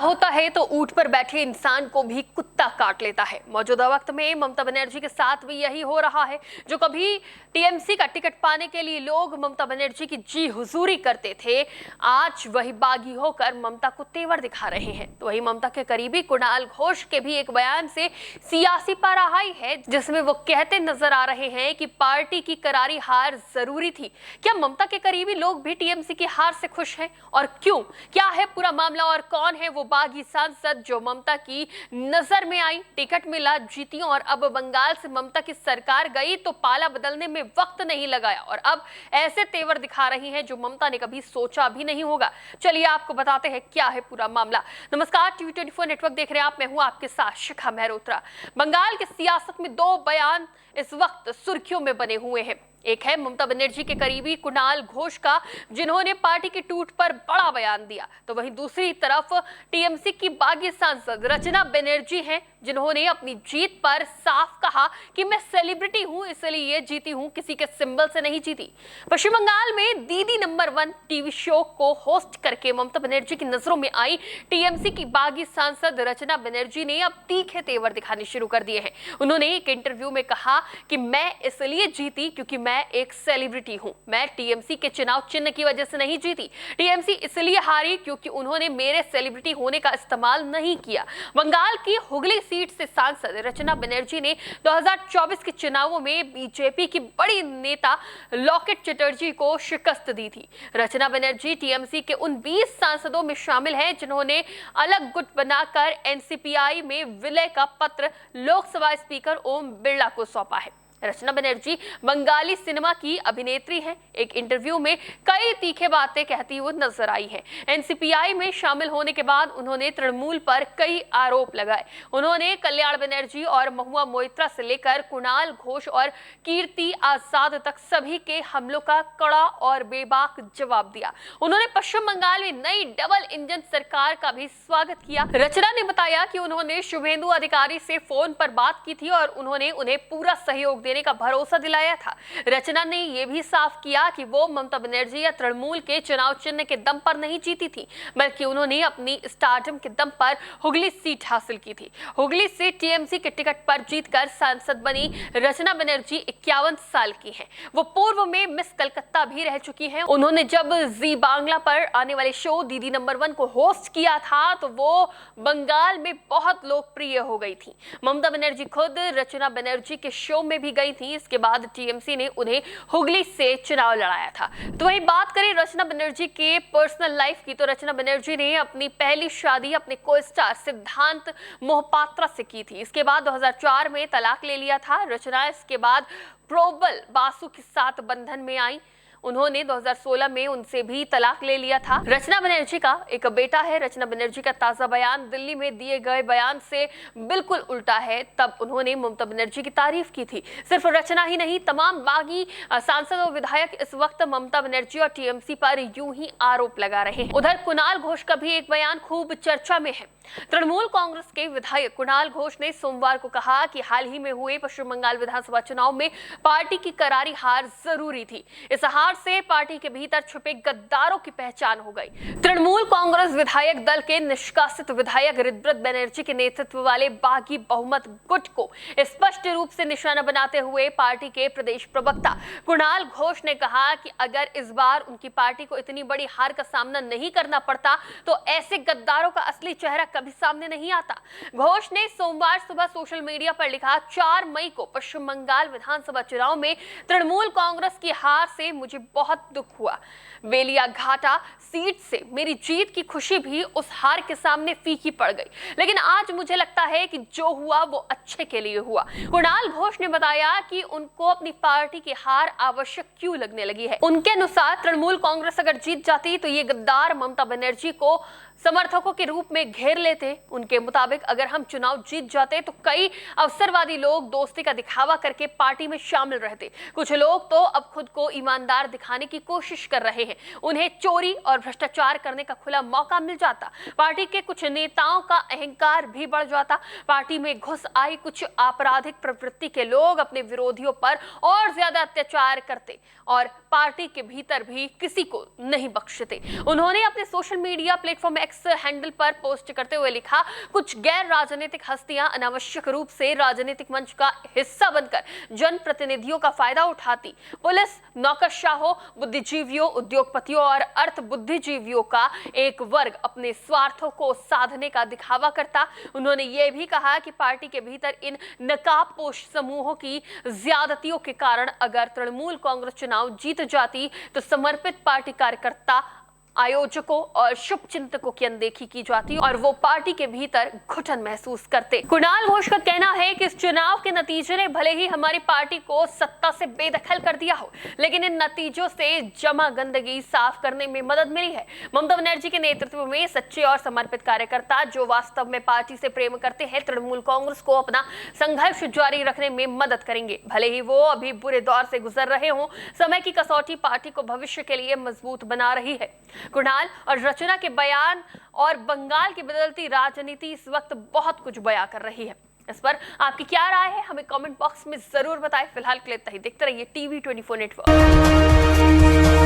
होता है तो ऊंट पर बैठे इंसान को भी कुत्ता काट लेता है। मौजूदा वक्त में ममता बनर्जी के साथ भी यही हो रहा है। जो कभी टीएमसी का टिकट पाने के लिए लोग ममता बनर्जी की जी हुजूरी करते थे, आज वही बागी होकर ममता को तेवर दिखा रहे हैं। तो वही ममता के करीबी कुणाल घोष के भी एक बयान से सियासी पाराहाई है, जिसमें वो कहते नजर आ रहे हैं कि पार्टी की करारी हार जरूरी थी। क्या ममता के करीबी लोग भी टीएमसी की हार से खुश हैं और क्यों? क्या है पूरा मामला और कौन है वो बागी सांसद जो ममता की नजर में आई, टिकट मिला, जीती और अब बंगाल से ममता की सरकार गई तो पाला बदलने में वक्त नहीं लगाया और अब ऐसे तेवर दिखा रही हैं जो ममता ने कभी सोचा भी नहीं होगा। चलिए आपको बताते हैं क्या है पूरा मामला। नमस्कार, टीवी24 नेटवर्क देख रहे हैं आप, मैं हूं आपके साथ शिखा मेहरोत्रा। बंगाल की सियासत में दो बयान इस वक्त सुर्खियों में बने हुए हैं। एक है ममता बनर्जी के करीबी कुणाल घोष का, जिन्होंने पार्टी की टूट पर बड़ा बयान दिया, तो वहीं दूसरी तरफ टीएमसी की बागी सांसद रचना बनर्जी हैं, जिन्होंने अपनी जीत पर साफ कहा कि मैं सेलिब्रिटी हूं इसलिए जीती हूं, किसी के सिंबल से नहीं जीती। पश्चिम बंगाल में दीदी नंबर 1 टीवी शो को होस्ट करके ममता बनर्जी की नजरों में आई टीएमसी की बागी सांसद रचना बनर्जी ने अब तीखे तेवर दिखाने शुरू कर दिए हैं। उन्होंने एक इंटरव्यू में कहा कि मैं इसलिए जीती क्योंकि मैं एक सेलिब्रिटी हूं, मैं टीएमसी के चुनाव चिन्ह की वजह से नहीं जीती। टीएमसी इसलिए हारी क्योंकि उन्होंने मेरे सेलिब्रिटी होने का इस्तेमाल नहीं किया। बंगाल की हुगली सीट से सांसद रचना बनर्जी ने 2024 के चुनावों में बीजेपी की बड़ी नेता लॉकेट चटर्जी को शिकस्त दी थी। रचना बनर्जी टीएमसी के उन 20 सांसदों में शामिल हैं जिन्होंने अलग गुट बनाकर एनसीपीआई में विलय का पत्र लोकसभा स्पीकर ओम बिरला को सौंपा है। रचना बनर्जी बंगाली सिनेमा की अभिनेत्री हैं। एक इंटरव्यू में कई तीखे बातें कहती हुई नजर आई है। एनसीपीआई में शामिल होने के बाद उन्होंने तृणमूल पर कई आरोप लगाए। उन्होंने कल्याण बनर्जी और महुआ मोइत्रा से लेकर कुणाल घोष और कीर्ति आजाद तक सभी के हमलों का कड़ा और बेबाक जवाब दिया। उन्होंने पश्चिम बंगाल में नई डबल इंजन सरकार का भी स्वागत किया। रचना ने बताया कि उन्होंने शुभेंदु अधिकारी से फोन पर बात की थी और उन्होंने उन्हें पूरा सहयोग देने का भरोसा दिलाया था। रचना ने यह भी साफ किया कि वो ममता बनर्जी या तृणमूल के चुनाव चिन्ह के दम पर नहीं जीती थी, बल्कि उन्होंने अपनी स्टारडम के दम पर हुगली सीट हासिल की थी। हुगली से टीएमसी के टिकट पर जीतकर सांसद बनी रचना बनर्जी 51 साल की हैं। वो पूर्व में मिस कलकत्ता भी रह चुकी हैं। उन्होंने जब जी बांग्ला पर आने वाले शो दीदी नंबर 1 को होस्ट किया था तो वो बंगाल में बहुत लोकप्रिय हो गई थी। ममता बनर्जी खुद रचना बनर्जी के शो में भी गई थी। इसके बाद टीएमसी ने उन्हें हुगली से चुनाव लड़ाया था। तो वही बात करें रचना बनर्जी के पर्सनल लाइफ की, तो रचना बनर्जी ने अपनी पहली शादी अपने को स्टार सिद्धांत मोहपात्रा से की थी। इसके बाद 2004 में तलाक ले लिया था। रचना इसके बाद प्रोबल बासु के साथ बंधन में आई। उन्होंने 2016 में उनसे भी तलाक ले लिया था। रचना बनर्जी का एक बेटा है। रचना बनर्जी का ताजा बयान दिल्ली में दिए गए बयान से बिल्कुल उल्टा है। तब उन्होंने ममता बनर्जी की तारीफ की थी। सिर्फ रचना ही नहीं, तमाम बागी सांसद और विधायक इस वक्त ममता बनर्जी और टीएमसी पर यूं ही आरोप लगा रहे हैं। उधर कुणाल घोष का भी एक बयान खूब चर्चा में है। तृणमूल कांग्रेस के विधायक कुणाल घोष ने सोमवार को कहा कि हाल ही में हुए पश्चिम बंगाल विधानसभा चुनाव में पार्टी की करारी हार जरूरी थी। इस हार से पार्टी के भीतर छुपे गद्दारों की पहचान हो गई। तृणमूल कांग्रेस विधायक दल के निष्कासित विधायक ऋतव्रत बनर्जी के नेतृत्व वाले बागी बहुमत गुट को स्पष्ट रूप से निशाना बनाते हुए पार्टी के प्रदेश प्रवक्ता कुणाल घोष ने कहा कि अगर इस बार उनकी पार्टी को इतनी बड़ी हार का सामना नहीं करना पड़ता तो ऐसे गद्दारों का असली चेहरा कभी सामने नहीं आता। घोष ने सोमवार सुबह सोशल मीडिया पर लिखा, 4 मई को पश्चिम बंगाल विधानसभा चुनाव में तृणमूल कांग्रेस की हार से मुझे बहुत दुख हुआ। बेलिया घाटा सीट से मेरी जीत की खुशी भी उस हार के सामने फीकी पड़ गई, लेकिन आज मुझे लगता है कि जो हुआ वो अच्छे के लिए हुआ। कुणाल घोष ने बताया कि उनको अपनी पार्टी की हार आवश्यक क्यों लगने लगी है। उनके अनुसार तृणमूल कांग्रेस अगर जीत जाती तो ये गद्दार ममता बनर्जी को समर्थकों के रूप में घेर लेते। उनके मुताबिक अगर हम चुनाव जीत जाते तो कई अवसरवादी लोग दोस्ती का दिखावा करके पार्टी में शामिल रहते। कुछ लोग तो अब खुद को ईमानदार दिखाने की कोशिश कर रहे हैं। उन्हें चोरी और भ्रष्टाचार करने का खुला मौका मिल जाता। पार्टी के कुछ नेताओं का अहंकार भी बढ़ जाता। पार्टी में घुस आई कुछ आपराधिक प्रवृत्ति के लोग अपने विरोधियों पर और ज्यादा अत्याचार करते और पार्टी के भीतर भी किसी को नहीं बख्शते। उन्होंने अपने social media platform x handle पर पोस्ट करते करते हुए लिखा, कुछ गैर राजनीतिक हस्तियां अनावश्यक रूप से राजनीतिक मंच का हिस्सा बनकर जनप्रतिनिधियों का फायदा उठाती। पुलिस, नौकरशाहों, बुद्धिजीवियों, उद्योगपतियों और अर्थ बुद्धिजीवियों का एक वर्ग अपने स्वार्थों को साधने का दिखावा करता। उन्होंने ये भी कहा कि पार्टी के भीतर इन नकाबपोश समूहों की ज्यादतियों के कारण अगर तृणमूल कांग्रेस चुनाव जीत जाती तो समर्पित पार्टी कार्यकर्ता, आयोजकों और शुभचिंतकों की अनदेखी की जाती और वो पार्टी के भीतर घुटन महसूस करते। कुणाल घोष का कहना है कि इस चुनाव के नतीजे ने भले ही हमारी पार्टी को सत्ता से बेदखल कर दिया हो, लेकिन इन नतीजों से जमा गंदगी साफ करने में मदद मिली है। ममता बनर्जी के नेतृत्व में सच्चे और समर्पित कार्यकर्ता जो वास्तव में पार्टी से प्रेम करते हैं, तृणमूल कांग्रेस को अपना संघर्ष जारी रखने में मदद करेंगे। भले ही वो अभी बुरे दौर से गुजर रहे हों, समय की कसौटी पार्टी को भविष्य के लिए मजबूत बना रही है। कुणाल और रचना के बयान और बंगाल की बदलती राजनीति इस वक्त बहुत कुछ बयां कर रही है। इस पर आपकी क्या राय है, हमें कमेंट बॉक्स में जरूर बताएं। फिलहाल के लिए इतना ही। देखते रहिए TV24 नेटवर्क।